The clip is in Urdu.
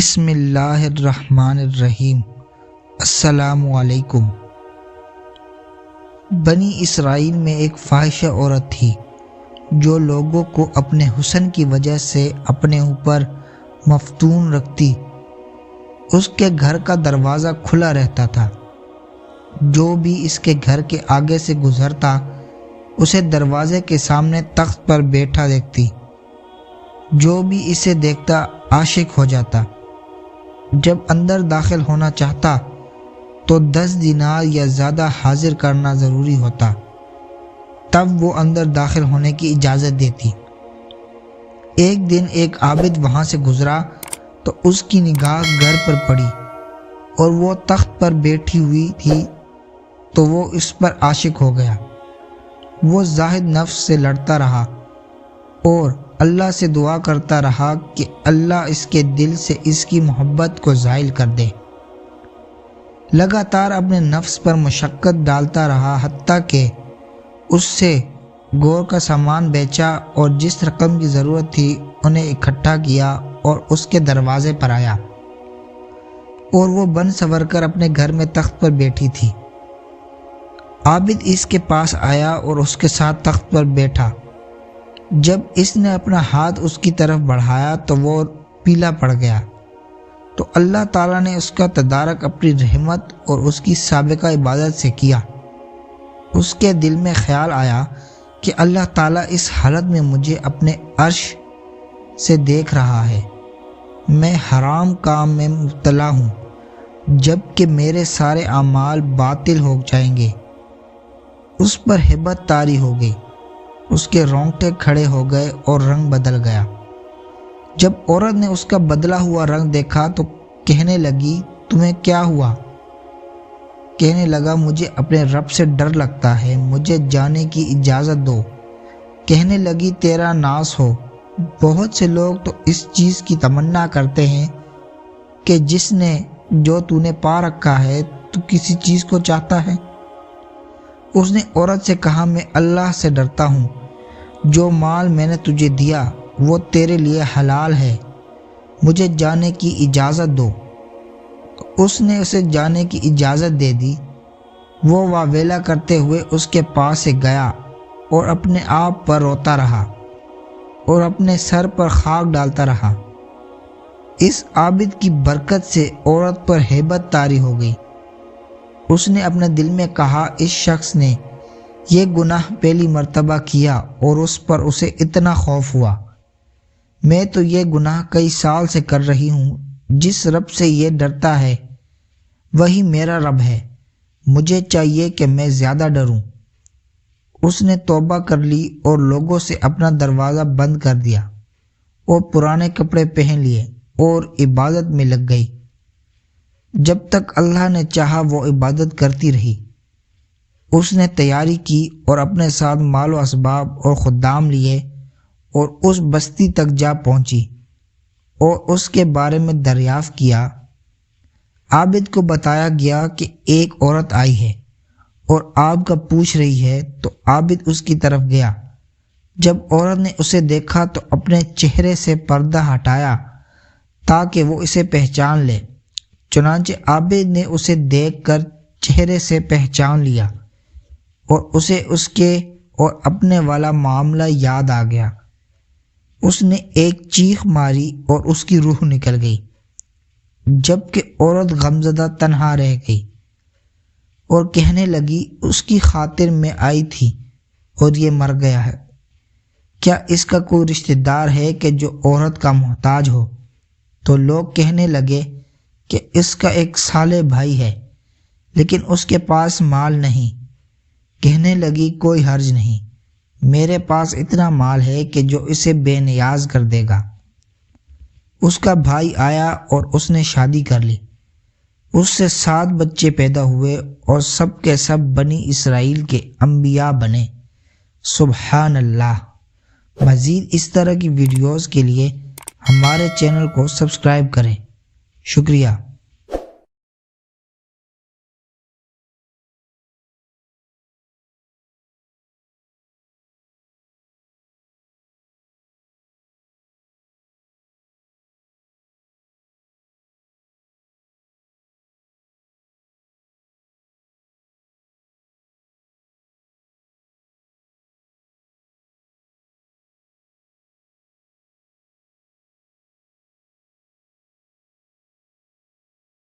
بسم اللہ الرحمن الرحیم۔ السلام علیکم۔ بنی اسرائیل میں ایک فاحشہ عورت تھی جو لوگوں کو اپنے حسن کی وجہ سے اپنے اوپر مفتون رکھتی۔ اس کے گھر کا دروازہ کھلا رہتا تھا۔ جو بھی اس کے گھر کے آگے سے گزرتا اسے دروازے کے سامنے تخت پر بیٹھا دیکھتی۔ جو بھی اسے دیکھتا عاشق ہو جاتا۔ جب اندر داخل ہونا چاہتا تو 10 دینار یا زیادہ حاضر کرنا ضروری ہوتا، تب وہ اندر داخل ہونے کی اجازت دیتی۔ ایک دن ایک عابد وہاں سے گزرا تو اس کی نگاہ گھر پر پڑی اور وہ تخت پر بیٹھی ہوئی تھی تو وہ اس پر عاشق ہو گیا۔ وہ زاہد نفس سے لڑتا رہا اور اللہ سے دعا کرتا رہا کہ اللہ اس کے دل سے اس کی محبت کو زائل کر دے۔ لگاتار اپنے نفس پر مشقت ڈالتا رہا، حتیٰ کہ اس سے گور کا سامان بیچا اور جس رقم کی ضرورت تھی انہیں اکٹھا کیا اور اس کے دروازے پر آیا، اور وہ بن سنور کر اپنے گھر میں تخت پر بیٹھی تھی۔ عابد اس کے پاس آیا اور اس کے ساتھ تخت پر بیٹھا۔ جب اس نے اپنا ہاتھ اس کی طرف بڑھایا تو وہ پیلا پڑ گیا، تو اللہ تعالیٰ نے اس کا تدارک اپنی رحمت اور اس کی سابقہ عبادت سے کیا۔ اس کے دل میں خیال آیا کہ اللہ تعالیٰ اس حالت میں مجھے اپنے عرش سے دیکھ رہا ہے، میں حرام کام میں مبتلا ہوں، جب کہ میرے سارے اعمال باطل ہو جائیں گے۔ اس پر ہیبت طاری ہو گئی، اس کے رونگٹے کھڑے ہو گئے اور رنگ بدل گیا۔ جب عورت نے اس کا بدلا ہوا رنگ دیکھا تو کہنے لگی، تمہیں کیا ہوا؟ کہنے لگا، مجھے اپنے رب سے ڈر لگتا ہے، مجھے جانے کی اجازت دو۔ کہنے لگی، تیرا ناس ہو، بہت سے لوگ تو اس چیز کی تمنا کرتے ہیں کہ جس نے جو تو نے پا رکھا ہے تو کسی چیز کو چاہتا ہے۔ اس نے عورت سے کہا، میں اللہ سے ڈرتا ہوں، جو مال میں نے تجھے دیا وہ تیرے لیے حلال ہے، مجھے جانے کی اجازت دو۔ اس نے اسے جانے کی اجازت دے دی۔ وہ واویلا کرتے ہوئے اس کے پاس سے گیا اور اپنے آپ پر روتا رہا اور اپنے سر پر خاک ڈالتا رہا۔ اس عابد کی برکت سے عورت پر ہیبت طاری ہو گئی۔ اس نے اپنے دل میں کہا، اس شخص نے یہ گناہ پہلی مرتبہ کیا اور اس پر اسے اتنا خوف ہوا۔ میں تو یہ گناہ کئی سال سے کر رہی ہوں، جس رب سے یہ ڈرتا ہے وہی میرا رب ہے، مجھے چاہیے کہ میں زیادہ ڈروں۔ اس نے توبہ کر لی اور لوگوں سے اپنا دروازہ بند کر دیا اور پرانے کپڑے پہن لیے اور عبادت میں لگ گئی۔ جب تک اللہ نے چاہا وہ عبادت کرتی رہی۔ اس نے تیاری کی اور اپنے ساتھ مال و اسباب اور خدام لیے اور اس بستی تک جا پہنچی اور اس کے بارے میں دریافت کیا۔ عابد کو بتایا گیا کہ ایک عورت آئی ہے اور آپ کا پوچھ رہی ہے، تو عابد اس کی طرف گیا۔ جب عورت نے اسے دیکھا تو اپنے چہرے سے پردہ ہٹایا تاکہ وہ اسے پہچان لے۔ چنانچہ عابد نے اسے دیکھ کر چہرے سے پہچان لیا اور اسے اس کے اور اپنے والا معاملہ یاد آ گیا۔ اس نے ایک چیخ ماری اور اس کی روح نکل گئی، جبکہ عورت غمزدہ تنہا رہ گئی اور کہنے لگی، اس کی خاطر میں آئی تھی اور یہ مر گیا ہے۔ کیا اس کا کوئی رشتہ دار ہے کہ جو عورت کا محتاج ہو؟ تو لوگ کہنے لگے کہ اس کا ایک صالح بھائی ہے، لیکن اس کے پاس مال نہیں۔ کہنے لگی، کوئی حرج نہیں، میرے پاس اتنا مال ہے کہ جو اسے بے نیاز کر دے گا۔ اس کا بھائی آیا اور اس نے شادی کر لی۔ اس سے 7 بچے پیدا ہوئے اور سب کے سب بنی اسرائیل کے انبیاء بنے۔ سبحان اللہ۔ مزید اس طرح کی ویڈیوز کے لیے ہمارے چینل کو سبسکرائب کریں۔ شکریہ۔